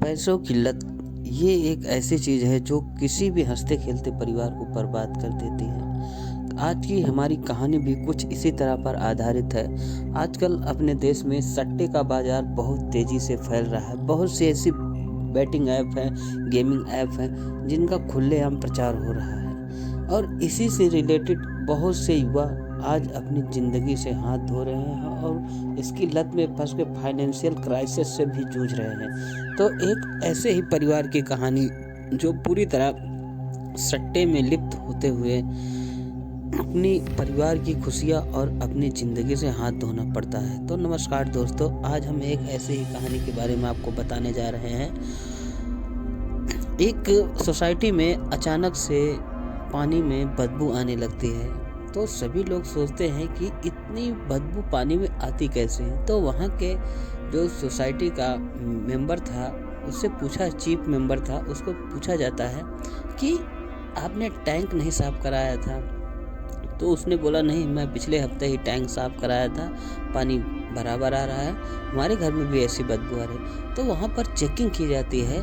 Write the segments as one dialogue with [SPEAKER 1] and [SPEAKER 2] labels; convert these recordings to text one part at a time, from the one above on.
[SPEAKER 1] पैसों की लत ये एक ऐसी चीज़ है जो किसी भी हंसते खेलते परिवार को बर्बाद कर देती है। आज की हमारी कहानी भी कुछ इसी तरह पर आधारित है। आजकल अपने देश में सट्टे का बाजार बहुत तेज़ी से फैल रहा है। बहुत सी ऐसी बैटिंग ऐप हैं, गेमिंग ऐप हैं जिनका खुलेआम प्रचार हो रहा है और इसी से रिलेटेड बहुत से युवा आज अपनी ज़िंदगी से हाथ धो रहे हैं और इसकी लत में फंस के फाइनेंशियल क्राइसिस से भी जूझ रहे हैं। तो एक ऐसे ही परिवार की कहानी जो पूरी तरह सट्टे में लिप्त होते हुए अपनी परिवार की खुशियाँ और अपनी ज़िंदगी से हाथ धोना पड़ता है। तो नमस्कार दोस्तों, आज हम एक ऐसे ही कहानी के बारे में आपको बताने जा रहे हैं। एक सोसाइटी में अचानक से पानी में बदबू आने लगती है तो सभी लोग सोचते हैं कि इतनी बदबू पानी में आती कैसे है। तो वहाँ के जो सोसाइटी का मेंबर था उससे पूछा, चीफ मेंबर था, उसको पूछा जाता है कि आपने टैंक नहीं साफ़ कराया था। तो उसने बोला नहीं, मैं पिछले हफ्ते ही टैंक साफ़ कराया था, पानी बराबर आ रहा है, हमारे घर में भी ऐसी बदबू आ रही। तो वहाँ पर चेकिंग की जाती है,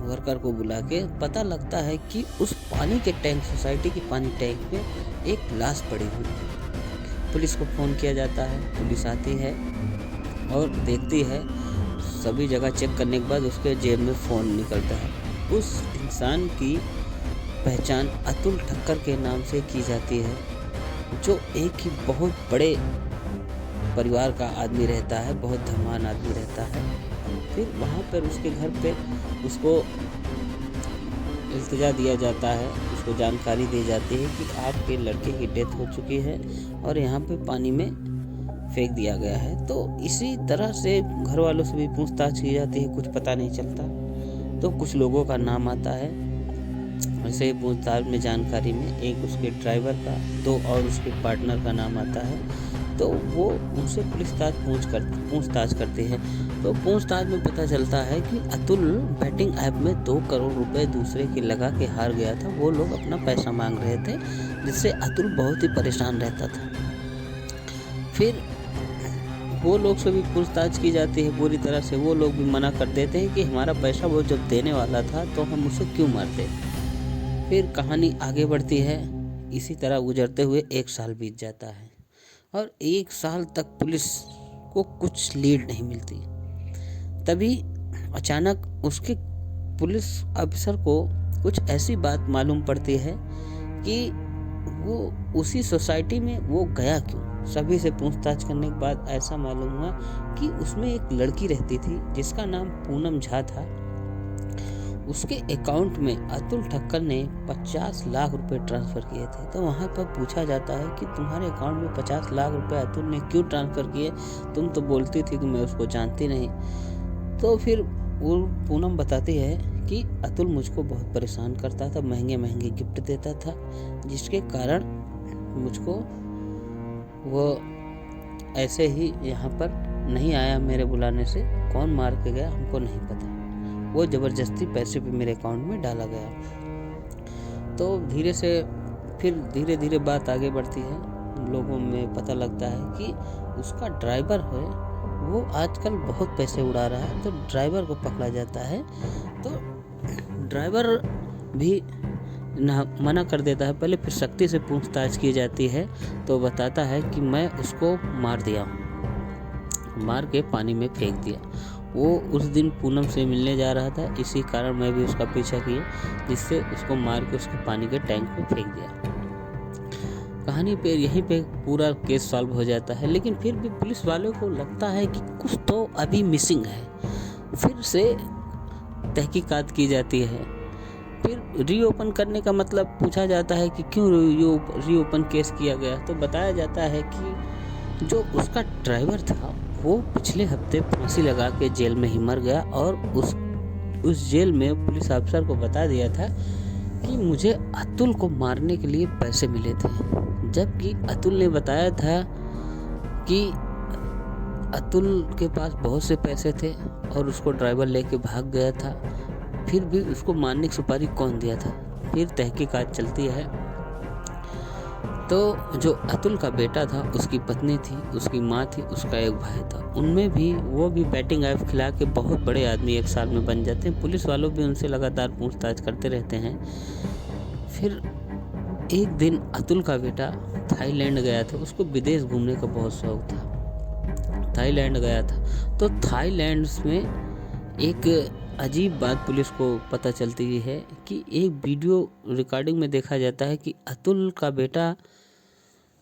[SPEAKER 1] वर्कर को बुला के पता लगता है कि उस पानी के टैंक, सोसाइटी की पानी टैंक में एक लाश पड़ी हुई है। पुलिस को फ़ोन किया जाता है, पुलिस आती है और देखती है। सभी जगह चेक करने के बाद उसके जेब में फ़ोन निकलता है। उस इंसान की पहचान अतुल ठक्कर के नाम से की जाती है, जो एक ही बहुत बड़े परिवार का आदमी रहता है, बहुत धनवान आदमी रहता है। फिर वहाँ पर उसके घर पे उसको इल्तिजा दिया जाता है, उसको जानकारी दी जाती है कि आपके लड़के की डेथ हो चुकी है और यहाँ पे पानी में फेंक दिया गया है। तो इसी तरह से घर वालों से भी पूछताछ की जाती है, कुछ पता नहीं चलता। तो कुछ लोगों का नाम आता है। वैसे ही पूछताछ में, जानकारी में एक उसके ड्राइवर का, दो और उसके पार्टनर का नाम आता है। तो वो उनसे पूछताछ करते हैं। तो पूछताछ में पता चलता है कि अतुल बैटिंग ऐप में 2 करोड़ रुपए दूसरे के लगा के हार गया था। वो लोग अपना पैसा मांग रहे थे, जिससे अतुल बहुत ही परेशान रहता था। फिर वो लोग से भी पूछताछ की जाती है पूरी तरह से। वो लोग भी मना कर देते हैं कि हमारा पैसा वो जब देने वाला था तो हम उसे क्यों मारते। फिर कहानी आगे बढ़ती है। इसी तरह गुजरते हुए 1 साल बीत जाता है और 1 साल तक पुलिस को कुछ लीड नहीं मिलती। तभी अचानक उसके पुलिस अफसर को कुछ ऐसी बात मालूम पड़ती है कि वो उसी सोसाइटी में वो गया क्यों। सभी से पूछताछ करने के बाद ऐसा मालूम हुआ कि उसमें एक लड़की रहती थी जिसका नाम पूनम झा था। उसके अकाउंट में अतुल ठक्कर ने 50 लाख रुपए ट्रांसफ़र किए थे। तो वहाँ पर पूछा जाता है कि तुम्हारे अकाउंट में 50 लाख रुपए अतुल ने क्यों ट्रांसफ़र किए, तुम तो बोलती थी कि मैं उसको जानती नहीं। तो फिर वो पूनम बताती है कि अतुल मुझको बहुत परेशान करता था, महंगे महंगे गिफ्ट देता था, जिसके कारण मुझको वो ऐसे ही यहाँ पर नहीं आया, मेरे बुलाने से कौन मार के गया हमको नहीं पता, वो ज़बरदस्ती पैसे भी मेरे अकाउंट में डाला गया। तो धीरे धीरे बात आगे बढ़ती है। लोगों में पता लगता है कि उसका ड्राइवर है वो आजकल बहुत पैसे उड़ा रहा है। तो ड्राइवर को पकड़ा जाता है। तो ड्राइवर भी मना कर देता है। पहले फिर सख्ती से पूछताछ की जाती है तो बताता है कि मैं उसको मार दिया हूँ, मार के पानी में फेंक दिया। वो उस दिन पूनम से मिलने जा रहा था, इसी कारण मैं भी उसका पीछा किया, जिससे उसको मार के उसके पानी के टैंक में फेंक दिया। कहानी पे यहीं पे पूरा केस सॉल्व हो जाता है। लेकिन फिर भी पुलिस वालों को लगता है कि कुछ तो अभी मिसिंग है। फिर से तहकीकात की जाती है। फिर रीओपन करने का मतलब पूछा जाता है कि क्यों रीओपन केस किया गया। तो बताया जाता है कि जो उसका ड्राइवर था वो पिछले हफ्ते फांसी लगा के जेल में ही मर गया और उस जेल में पुलिस अफसर को बता दिया था कि मुझे अतुल को मारने के लिए पैसे मिले थे, जबकि अतुल ने बताया था कि अतुल के पास बहुत से पैसे थे और उसको ड्राइवर लेके भाग गया था। फिर भी उसको मारने की सुपारी कौन दिया था। फिर तहकीकात चलती है। तो जो अतुल का बेटा था, उसकी पत्नी थी, उसकी माँ थी, उसका एक भाई था, उनमें भी वो भी बैटिंग ऐप खिला के बहुत बड़े आदमी 1 साल में बन जाते हैं। पुलिस वालों भी उनसे लगातार पूछताछ करते रहते हैं। फिर एक दिन अतुल का बेटा थाईलैंड गया था, उसको विदेश घूमने का बहुत शौक था। थाईलैंड गया था, तो थाईलैंड में एक अजीब बात पुलिस को पता चलती है कि एक वीडियो रिकॉर्डिंग में देखा जाता है कि अतुल का बेटा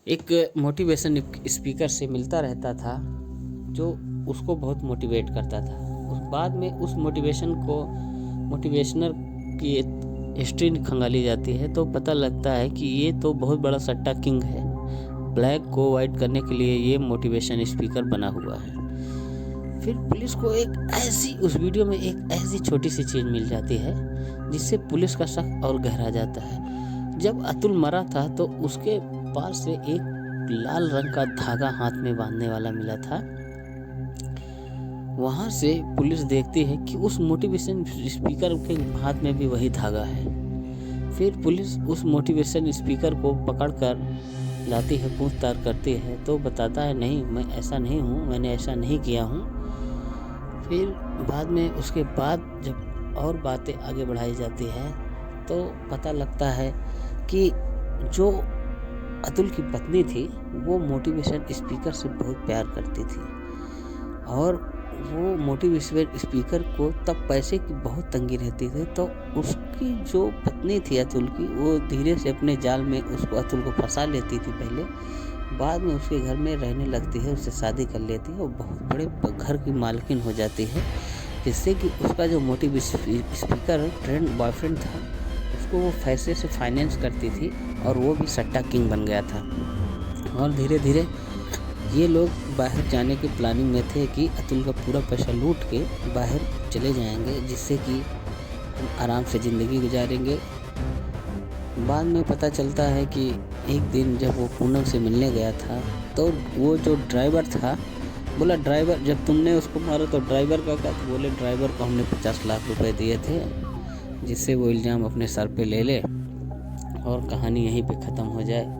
[SPEAKER 1] एक मोटिवेशन स्पीकर से मिलता रहता था, जो उसको बहुत मोटिवेट करता था। उस बाद में उस मोटिवेशनर की हिस्ट्री खंगाली जाती है, तो पता लगता है कि ये तो बहुत बड़ा सट्टा किंग है। ब्लैक को वाइट करने के लिए ये मोटिवेशन स्पीकर बना हुआ है। फिर पुलिस को उस वीडियो में एक ऐसी छोटी सी चीज़ मिल जाती है जिससे पुलिस का शक और गहरा जाता है। जब अतुल मरा था तो उसके पास से एक लाल रंग का धागा हाथ में बांधने वाला मिला था। वहाँ से पुलिस देखती है कि उस मोटिवेशन स्पीकर के हाथ में भी वही धागा है। फिर पुलिस उस मोटिवेशन स्पीकर को पकड़कर लाती है, पूछताछ करती है, तो बताता है नहीं, मैं ऐसा नहीं हूँ, मैंने ऐसा नहीं किया हूँ। फिर बाद में उसके बाद जब और बातें आगे बढ़ाई जाती है तो पता लगता है कि जो अतुल की पत्नी थी वो मोटिवेशन स्पीकर से बहुत प्यार करती थी, और वो मोटिवेशन स्पीकर को तब पैसे की बहुत तंगी रहती थी। तो उसकी जो पत्नी थी अतुल की, वो धीरे से अपने जाल में अतुल को फंसा लेती थी पहले, बाद में उसके घर में रहने लगती है, उससे शादी कर लेती है और बहुत बड़े घर की मालकिन हो जाती है, जिससे कि उसका जो मोटिवेशन स्पीकर ट्रेंड बॉयफ्रेंड था उसको वो पैसे से फाइनेंस करती थी, और वो भी सट्टा किंग बन गया था। और धीरे धीरे ये लोग बाहर जाने की प्लानिंग में थे कि अतुल का पूरा पैसा लूट के बाहर चले जाएंगे, जिससे कि आराम से ज़िंदगी गुजारेंगे। बाद में पता चलता है कि एक दिन जब वो पूनम से मिलने गया था तो वो जो ड्राइवर था बोला, ड्राइवर जब तुमने उसको मारा तो ड्राइवर का क्या? तो बोले ड्राइवर को हमने 50 लाख रुपए दिए थे, जिससे वो इल्ज़ाम अपने सर पे ले ले और कहानी यहीं पे ख़त्म हो जाए।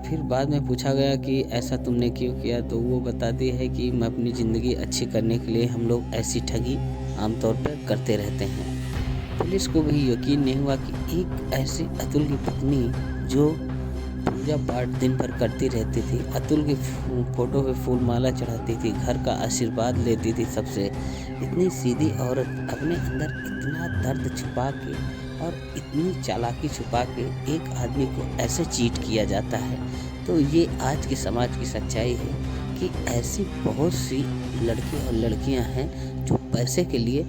[SPEAKER 1] फिर बाद में पूछा गया कि ऐसा तुमने क्यों किया, तो वो बताती है कि मैं अपनी ज़िंदगी अच्छी करने के लिए हम लोग ऐसी ठगी आमतौर पर करते रहते हैं। पुलिस को भी यकीन नहीं हुआ कि एक ऐसी अतुल की पत्नी जो पूजा पाठ दिन भर करती रहती थी, अतुल की फ़ोटो पे फूल माला चढ़ाती थी, घर का आशीर्वाद लेती थी सबसे, इतनी सीधी औरत अपने अंदर इतना दर्द छुपा के और इतनी चालाकी छुपा के एक आदमी को ऐसे चीट किया जाता है। तो ये आज के समाज की सच्चाई है कि ऐसी बहुत सी लड़के और लड़कियां हैं जो पैसे के लिए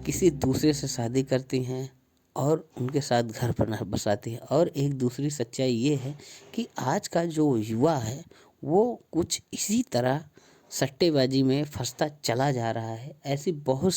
[SPEAKER 1] किसी दूसरे से शादी करती हैं और उनके साथ घर पर बसाती है। और एक दूसरी सच्चाई ये है कि आज का जो युवा है वो कुछ इसी तरह सट्टेबाजी में फंसता चला जा रहा है। ऐसी बहुत